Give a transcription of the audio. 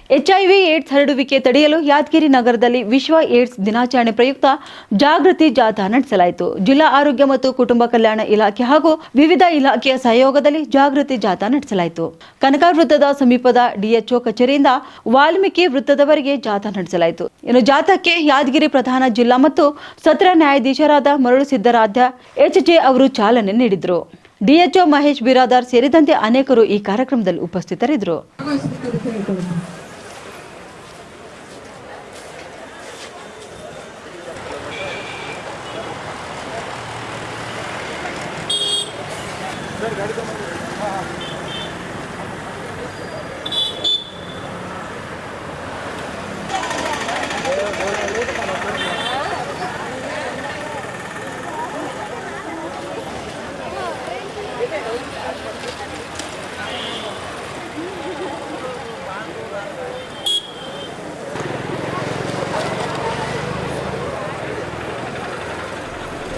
HIV AIDS ಹರಡುವಿಕೆ ತಡೆಯಲು ಯಾದಗಿರಿ ನಗರದಲ್ಲಿ ವಿಶ್ವ ಏಡ್ಸ್ ದಿನಾಚರಣೆ ಪ್ರಯುಕ್ತ ಜಾಗೃತಿ ಜಾಥಾ ನಡೆಸಲಾಯಿತು. ಜಿಲ್ಲಾ ಆರೋಗ್ಯ ಮತ್ತು ಕುಟುಂಬ ಕಲ್ಯಾಣ ಇಲಾಖೆ ಹಾಗೂ ವಿವಿಧ ಇಲಾಖೆಯ ಸಹಯೋಗದಲ್ಲಿ ಜಾಗೃತಿ ಜಾಥಾ ನಡೆಸಲಾಯಿತು. ಕನಕ ವೃತ್ತದ ಸಮೀಪದ ಡಿಎಚ್ಒ ಕಚೇರಿಯಿಂದ ವಾಲ್ಮೀಕಿ ವೃತ್ತದವರೆಗೆ ಜಾಥಾ ನಡೆಸಲಾಯಿತು. ಇನ್ನು ಜಾಥಾಕ್ಕೆ ಯಾದಗಿರಿ ಪ್ರಧಾನ ಜಿಲ್ಲಾ ಮತ್ತು ಸತ್ರ ನ್ಯಾಯಾಧೀಶರಾದ ಮರಳು ಸಿದ್ದರಾಧ್ಯ ಎಚ್ಜೆ ಅವರು ಚಾಲನೆ ನೀಡಿದರು. ಡಿಎಚ್ಒ ಮಹೇಶ್ ಬಿರಾದಾರ್ ಸೇರಿದಂತೆ ಅನೇಕರು ಈ ಕಾರ್ಯಕ್ರಮದಲ್ಲಿ ಉಪಸ್ಥಿತರಿದ್ದರು.